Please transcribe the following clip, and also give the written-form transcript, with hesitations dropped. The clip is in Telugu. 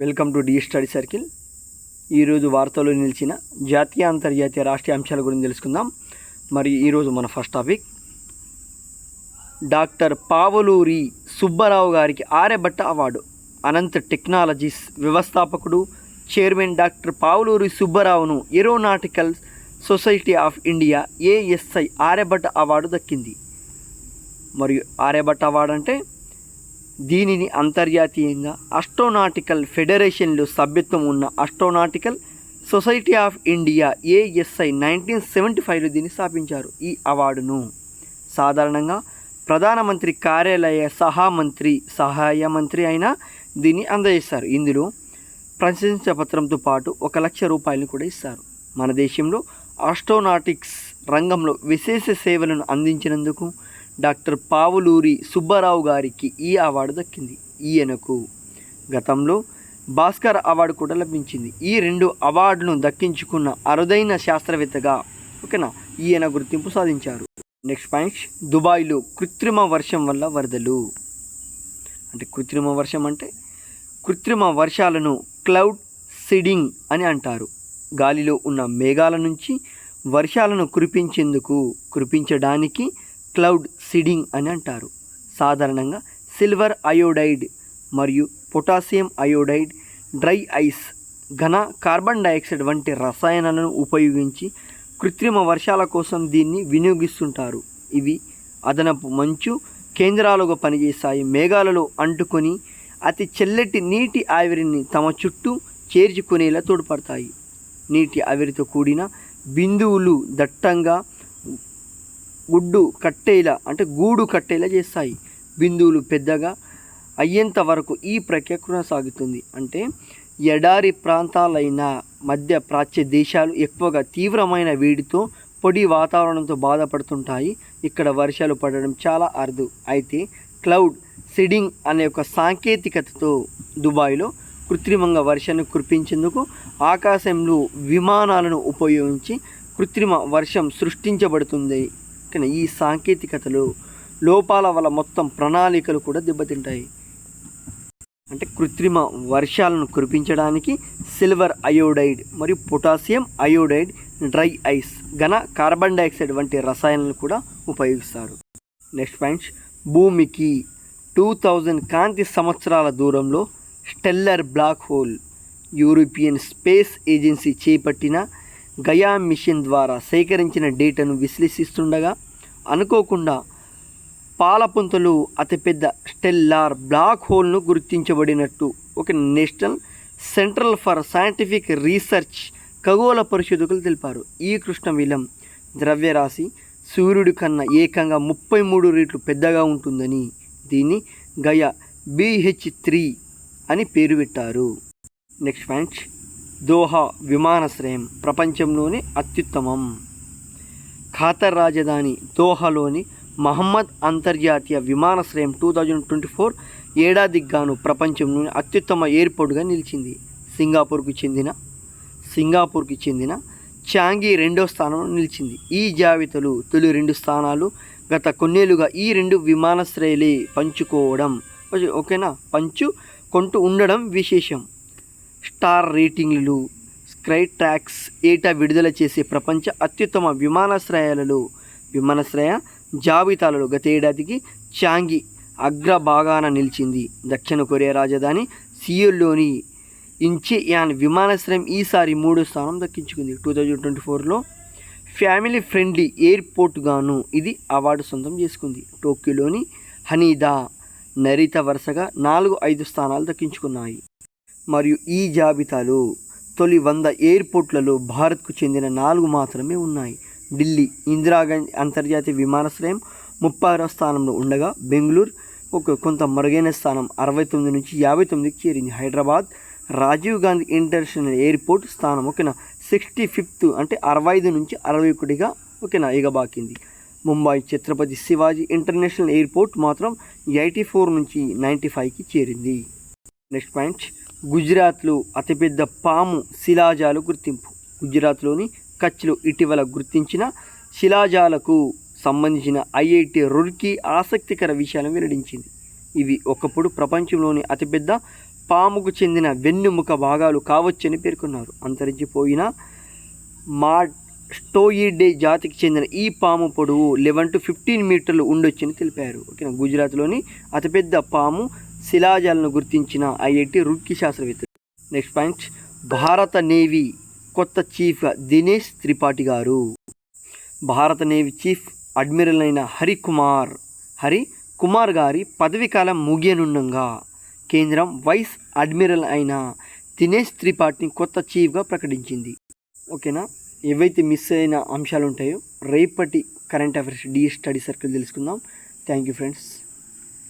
Welcome to the study circle. ఈరోజు వార్తల్లో నిలిచిన జాతీయ అంతర్జాతీయ రాష్ట్రీయ అంశాల గురించి తెలుసుకుందాం. మరి ఈరోజు మన first topic, doctor Pavuluri Subbarao గారికి ఆర్యభట్ట అవార్డు. అనంత టెక్నాలజీస్ వ్యవస్థాపకుడు చైర్మన్ డాక్టర్ పావులూరి సుబ్బారావును aeronautical society of India ASI Aryabhatta award దక్కింది. మరియు ఆర్యభట్ట అవార్డు అంటే దీనిని అంతర్జాతీయంగా ఆస్ట్రోనాటికల్ ఫెడరేషన్లో సభ్యత్వం ఉన్న astronautical society of India ASI 1975లో దీన్ని స్థాపించారు. ఈ అవార్డును సాధారణంగా ప్రధానమంత్రి కార్యాలయ సహాయ మంత్రి అయినా దీన్ని అందజేస్తారు. ఇందులో ప్రశంసా పత్రంతో పాటు 1 లక్ష రూపాయలను కూడా ఇస్తారు. మన దేశంలో ఆస్ట్రోనాటిక్స్ రంగంలో విశేష సేవలను అందించినందుకు డాక్టర్ పావులూరి సుబ్బారావు గారికి ఈ అవార్డు దక్కింది. ఈయనకు గతంలో భాస్కర్ అవార్డు కూడా లభించింది. ఈ 2 అవార్డును దక్కించుకున్న అరుదైన శాస్త్రవేత్తగా ఈయన గుర్తింపు సాధించారు. నెక్స్ట్ పాయింట్, దుబాయ్లో కృత్రిమ వర్షం వల్ల వరదలు. కృత్రిమ వర్షాలను క్లౌడ్ సీడింగ్ అని అంటారు. గాలిలో ఉన్న మేఘాల నుంచి వర్షాలను కురిపించడానికి క్లౌడ్ సీడింగ్ అని అంటారు. సాధారణంగా సిల్వర్ అయోడైడ్ మరియు పొటాషియం అయోడైడ్, డ్రై ఐస్, ఘన కార్బన్ డయాక్సైడ్ వంటి రసాయనాలను ఉపయోగించి కృత్రిమ వర్షాల కోసం దీన్ని వినియోగిస్తుంటారు. ఇవి అదనపు మంచు కేంద్రాలుగా పనిచేస్తాయి. మేఘాలలో అంటుకొని అతి చల్లటి నీటి ఆవిరిని తమ చుట్టూ చేర్చుకునేలా తోడ్పడతాయి. నీటి ఆవిరితో కూడిన బిందువులు దట్టంగా గూడు కట్టేలా చేస్తాయి. బిందువులు పెద్దగా అయ్యేంత వరకు ఈ ప్రక్రియ కొనసాగుతుంది. ఎడారి ప్రాంతాలైన మధ్య ప్రాచ్య దేశాలు ఎక్కువగా తీవ్రమైన వేడితో పొడి వాతావరణంతో బాధపడుతుంటాయి. ఇక్కడ వర్షాలు పడడం చాలా అరుదు. అయితే క్లౌడ్ సీడింగ్ అనే ఒక సాంకేతికతతో దుబాయ్లో కృత్రిమంగా వర్షాన్ని కురిపించేందుకు ఆకాశంలో విమానాలను ఉపయోగించి కృత్రిమ వర్షం సృష్టించబడుతుంది. కానీ ఈ సాంకేతికతలో లోపాల వల్ల మొత్తం ప్రణాళికలు కూడా దెబ్బతింటాయి. కృత్రిమ వర్షాలను కురిపించడానికి సిల్వర్ అయోడైడ్ మరియు పొటాషియం అయోడైడ్, డ్రై ఐస్, ఘన కార్బన్ డయాక్సైడ్ వంటి రసాయనాలను కూడా ఉపయోగిస్తారు. నెక్స్ట్ పాయింట్, భూమికి 2000 కాంతి సంవత్సరాల దూరంలో stellar black hole. European space agency చేపట్టిన గయా మిషన్ ద్వారా సేకరించిన డేటాను విశ్లేషిస్తుండగా అనుకోకుండా పాలపుంతలు అతిపెద్ద స్టెల్లార్ బ్లాక్ హోల్ను గుర్తించబడినట్టు ఒక national central for scientific research ఖగోళ పరిశోధకులు తెలిపారు. ఈ కృష్ణవిలం ద్రవ్యరాశి సూర్యుడి కన్నా ఏకంగా 33 రెట్లు పెద్దగా ఉంటుందని దీన్ని గయా BH3 అని పేరు పెట్టారు. నెక్స్ట్ పాయింట్, దోహా విమానాశ్రయం ప్రపంచంలోనే అత్యుత్తమం. ఖతార్ రాజధాని దోహాలోని మహమ్మద్ అంతర్జాతీయ విమానాశ్రయం 2024 ఏడాదికి గాను ప్రపంచంలోని అత్యుత్తమ ఎయిర్పోర్ట్గా నిలిచింది. సింగపూర్కి చెందిన చాంగి 2వ స్థానంలో నిలిచింది. ఈ జాబితాలో తొలి 2 స్థానాలు గత కొన్నేళ్లుగా ఈ 2 విమానాశ్రయాలే పంచుకుంటూ ఉండడం విశేషం. స్టార్ రేటింగ్లు స్కై ట్రాక్స్ ఏటా విడుదల చేసే ప్రపంచ అత్యుత్తమ విమానాశ్రయ జాబితాలలో గత ఏడాదికి చాంగి అగ్రభాగాన నిలిచింది. దక్షిణ కొరియా రాజధాని సియోల్లోని ఇంచియాన్ విమానాశ్రయం ఈసారి 3వ స్థానం దక్కించుకుంది. 2024లో ఫ్యామిలీ ఫ్రెండ్లీ ఎయిర్పోర్ట్ గాను ఇది అవార్డు సొంతం చేసుకుంది. టోక్యోలోని హనీదా, నరితా వరుసగా 4-5 స్థానాలు దక్కించుకున్నాయి. మరియు ఈ జాబితాలో తొలి 100 ఎయిర్పోర్ట్లలో భారత్కు చెందిన 4 మాత్రమే ఉన్నాయి. ఢిల్లీ ఇందిరాగాంధీ అంతర్జాతీయ విమానాశ్రయం 36వ స్థానంలో ఉండగా బెంగళూరు కొంత మెరుగైన స్థానం 69 నుంచి 59కి చేరింది. హైదరాబాద్ రాజీవ్ గాంధీ ఇంటర్నేషనల్ ఎయిర్పోర్ట్ స్థానం 65th 65 నుంచి 61గా ఎగబాకింది. ముంబై ఛత్రపతి శివాజీ ఇంటర్నేషనల్ ఎయిర్పోర్ట్ మాత్రం 84 నుంచి 95కి చేరింది. నెక్స్ట్ పాయింట్, గుజరాత్లో అతిపెద్ద పాము శిలాజాలు గుర్తింపు. గుజరాత్లోని కచ్లో ఇటీవల గుర్తించిన శిలాజాలకు సంబంధించిన IIT రూర్కీ ఆసక్తికర విషయాలను వెల్లడించింది. ఇవి ఒకప్పుడు ప్రపంచంలోని అతిపెద్ద పాముకు చెందిన వెన్నుముక భాగాలు కావచ్చని పేర్కొన్నారు. అంతరించిపోయిన మాస్టోయిడే జాతికి చెందిన ఈ పాము పొడవు 11 to 15 మీటర్లు ఉండొచ్చని తెలిపారు. ఓకేనా. గుజరాత్లోని అతిపెద్ద పాము శిలాజాలను గుర్తించిన ఐఐటి రూర్కీ శాస్త్రవేత్తలు. నెక్స్ట్ పాయింట్, భారత నేవీ కొత్త చీఫ్ దినేష్ త్రిపాఠి గారు. భారత నేవీ చీఫ్ అడ్మిరల్ అయిన హరికుమార్ గారి పదవీకాలం ముగియనుండగా కేంద్రం వైస్ అడ్మిరల్ అయిన దినేష్ త్రిపాఠిని కొత్త చీఫ్గా ప్రకటించింది. ఓకేనా. ఏవైతే మిస్ అయిన అంశాలు ఉంటాయో రేపటి current affairs D study circle తెలుసుకుందాం. Thank you friends.